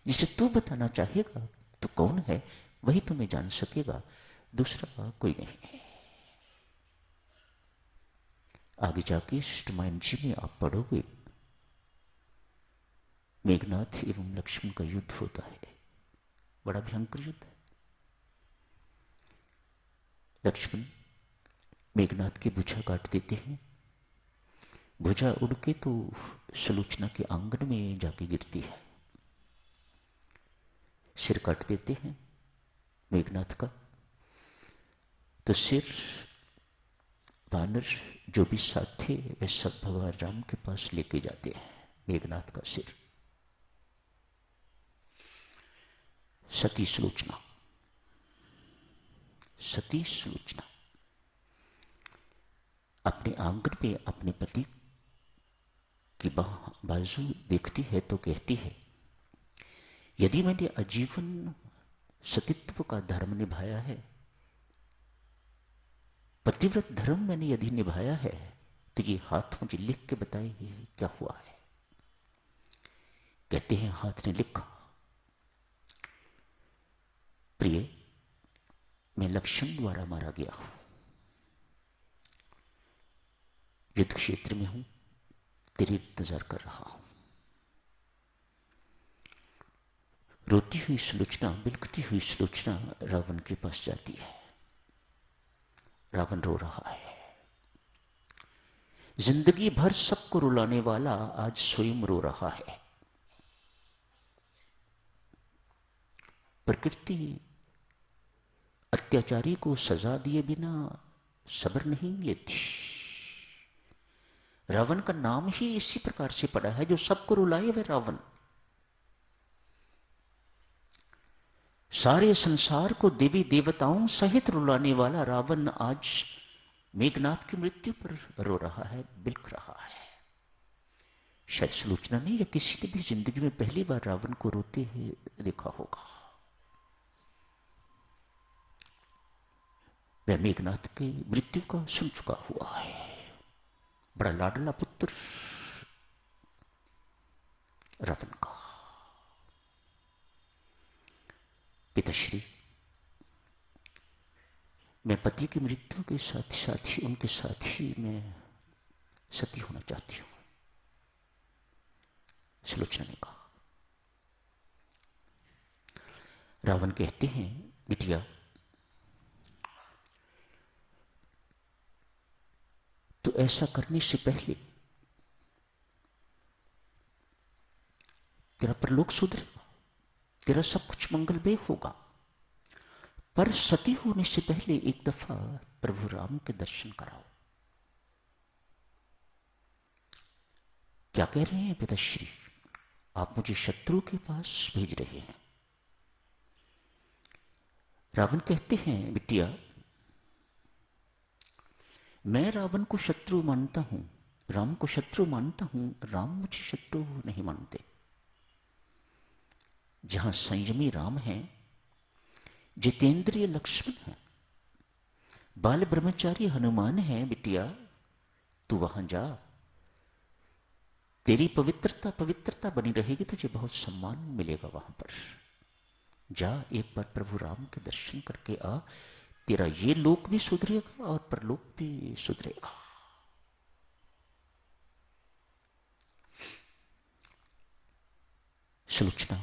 जिसे तू बताना चाहेगा तो कौन है वही तुम्हें जान सकेगा, दूसरा कोई नहीं है। आगे जाके रामायण जी में आप पढ़ोगे मेघनाथ एवं लक्ष्मण का युद्ध होता है, बड़ा भयंकर युद्ध है। लक्ष्मण मेघनाथ की भुजा काट देते हैं, भुजा उड़ के तो सुलोचना के आंगन में जाके गिरती है। सिर काट देते हैं मेघनाथ का, तो सिर वानर जो भी साथ थे वे सब भगवान राम के पास लेके जाते हैं मेघनाथ का सिर। सती सुलोचना, सती सुलोचना अपने आंगन में अपने पति की बाजू देखती है तो कहती है, यदि मैंने आजीवन सतीत्व का धर्म निभाया है, पतिव्रत धर्म मैंने यदि निभाया है, तो ये हाथ मुझे लिख के बताए क्या हुआ है। कहते हैं हाथ ने लिखा, प्रिय मैं लक्ष्मण द्वारा मारा गया हूं, युद्ध क्षेत्र में हूं, तेरी इंतजार कर रहा हूं। रोती हुई सुलोचना, बिलखती हुई सुलोचना रावण के पास जाती है। रावण रो रहा है। जिंदगी भर सबको रुलाने वाला आज स्वयं रो रहा है। प्रकृति अत्याचारी को सजा दिए बिना सब्र नहीं लेती। रावण का नाम ही इसी प्रकार से पड़ा है, जो सबको रुलाए वह रावण। सारे संसार को देवी देवताओं सहित रुलाने वाला रावण आज मेघनाथ की मृत्यु पर रो रहा है, बिलख रहा है। शायद सुलोचना ने या किसी ने भी जिंदगी में पहली बार रावण को रोते हुए देखा होगा। वह मेघनाथ की मृत्यु का सुन चुका हुआ है। बड़ा लाडला पुत्र रावण का। पिताश्री, मैं पति की मृत्यु के साथ साथ ही उनके साथ ही मैं सती होना चाहती हूं, सुलोचना ने कहा। रावण कहते हैं, बिटिया तो ऐसा करने से पहले तेरा परलोक सुधरेगा, तेरा सब कुछ मंगलमय होगा, पर सती होने से पहले एक दफा प्रभु राम के दर्शन कराओ। क्या कह रहे हैं पिताश्री, आप मुझे शत्रु के पास भेज रहे हैं? रावण कहते हैं, बिटिया मैं रावण को शत्रु मानता हूं, राम को शत्रु मानता हूं, राम मुझे शत्रु नहीं मानते। जहां संयमी राम है, जितेंद्रिय लक्ष्मण है, बाल ब्रह्मचारी हनुमान है, बिटिया तू वहां जा, तेरी पवित्रता पवित्रता बनी रहेगी, तुझे बहुत सम्मान मिलेगा वहां पर। जा एक बार प्रभु राम के दर्शन करके आ, तेरा ये लोक भी सुधरेगा और परलोक भी सुधरेगा। सुलोचना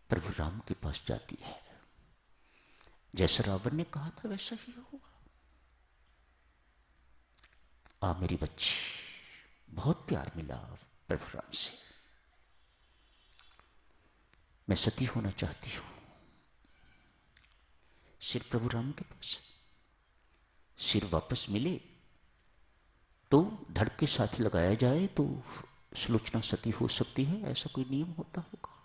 प्रभु राम के पास जाती है। जैसा रावण ने कहा था वैसा ही हुआ। आ मेरी बच्ची, बहुत प्यार मिला प्रभु राम से, मैं सती होना चाहती हूं। सिर प्रभु राम के पास, सिर वापस मिले तो धड़ के साथ लगाया जाए तो सुलोचना सती हो सकती है, ऐसा कोई नियम होता होगा।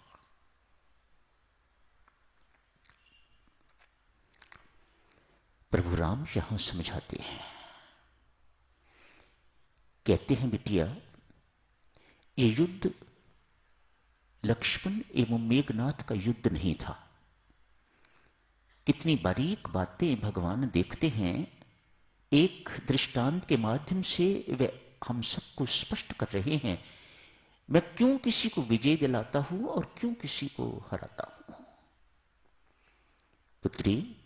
प्रभु राम यहां समझाते हैं, कहते हैं बिटिया ये युद्ध लक्ष्मण एवं मेघनाथ का युद्ध नहीं था। कितनी बारीक बातें भगवान देखते हैं, एक दृष्टांत के माध्यम से वे हम सबको स्पष्ट कर रहे हैं मैं क्यों किसी को विजय दिलाता हूं और क्यों किसी को हराता हूं? पुत्री,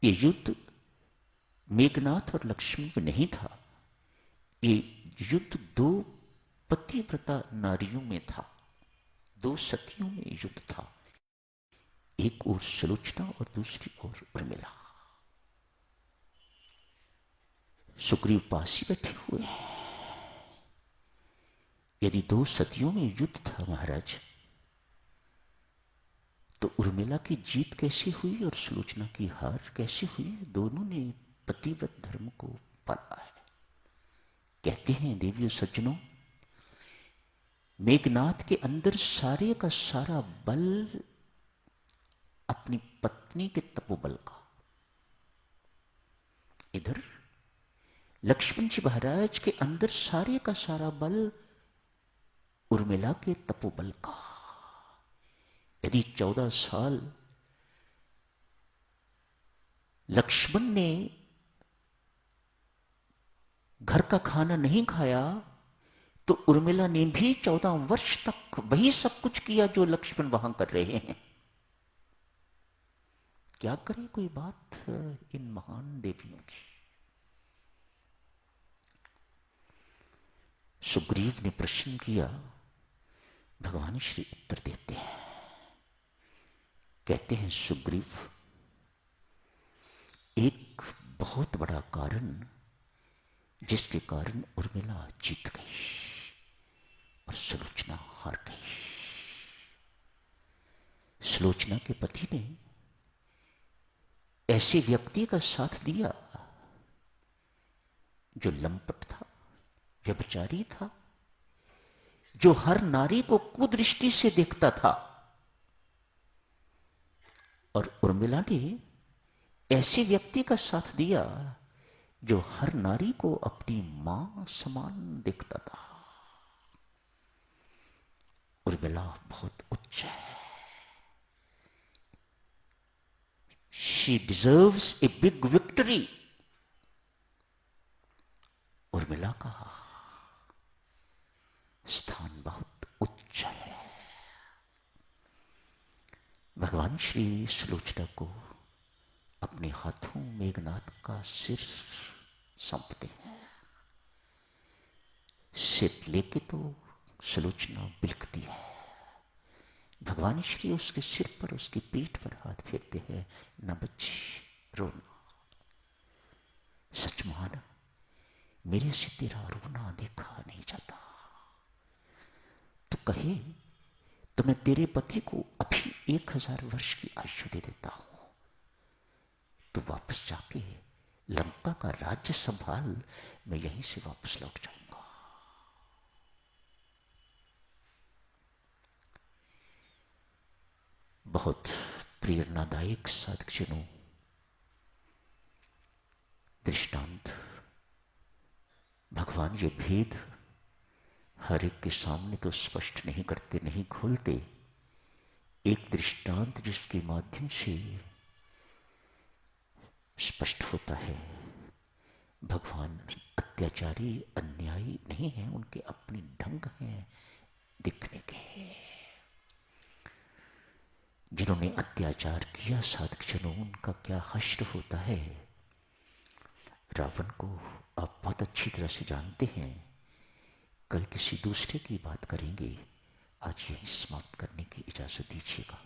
ये युद्ध मेघनाथ और लक्ष्मण में नहीं था। ये युद्ध दो पतिव्रता नारियों में था, दो सतियों में युद्ध था। एक ओर सुलोचना और दूसरी ओर उर्मिला। सुग्रीव पास ही बैठे हुए हैं। यदि दो सतियों में युद्ध था महाराज, तो उर्मिला की जीत कैसे हुई और सुलोचना की हार कैसे हुई? दोनों ने पतिव्रत धर्म को पाला है। कहते हैं देवियों सज्जनों, मेघनाथ के अंदर सारे का सारा बल अपनी पत्नी के तपोबल का, इधर लक्ष्मण जी महाराज के अंदर सारे का सारा बल उर्मिला के तपोबल का। यदि 14 साल लक्ष्मण ने घर का खाना नहीं खाया, तो उर्मिला ने भी 14 वर्ष तक वही सब कुछ किया जो लक्ष्मण वहां कर रहे हैं। क्या करे कोई बात इन महान देवियों की। सुग्रीव ने प्रश्न किया, भगवान श्री उत्तर देते हैं। कहते हैं सुग्रीव, एक बहुत बड़ा कारण जिसके कारण उर्मिला जीत गई और सुलोचना हार गई। सुलोचना के पति ने ऐसे व्यक्ति का साथ दिया जो लंपट था, व्यभिचारी था, जो हर नारी को कुदृष्टि से देखता था। और उर्मिला ने ऐसे व्यक्ति का साथ दिया जो हर नारी को अपनी मां समान देखता था। उर्मिला बहुत उच्च है। She deserves a big victory. Urmila का स्थान बहुत उच्च है। भगवान श्री सुलोचना को अपने हाथों मेघनाथ का सिर सौंपते हैं। सिर लेके तो सुलोचना बिलखती है। भगवान श्री उसके सिर पर, उसकी पीठ पर हाथ फेरते हैं। न बच्ची, रोना। सच माना, मेरे से तेरा रोना देखा नहीं जाता। तो कहे तो मैं तेरे पति को अभी 1000 वर्ष की आयु दे देता हूं। तो वापस जाके लंका का राज्य संभाल, मैं यहीं से वापस लौट जाऊंगा। बहुत प्रेरणादायक साधकजनों दृष्टांत। भगवान ये भेद हर एक के सामने तो स्पष्ट नहीं करते, नहीं खोलते। एक दृष्टांत जिसके माध्यम से स्पष्ट होता है, भगवान अत्याचारी अन्यायी नहीं है, उनके अपने ढंग हैं दिखने के। जिन्होंने अत्याचार किया साधकजनों, उनका क्या हश्र होता है। रावण को आप बहुत अच्छी तरह से जानते हैं। कल किसी दूसरे की बात करेंगे। आज यही समाप्त करने की इजाजत दीजिएगा।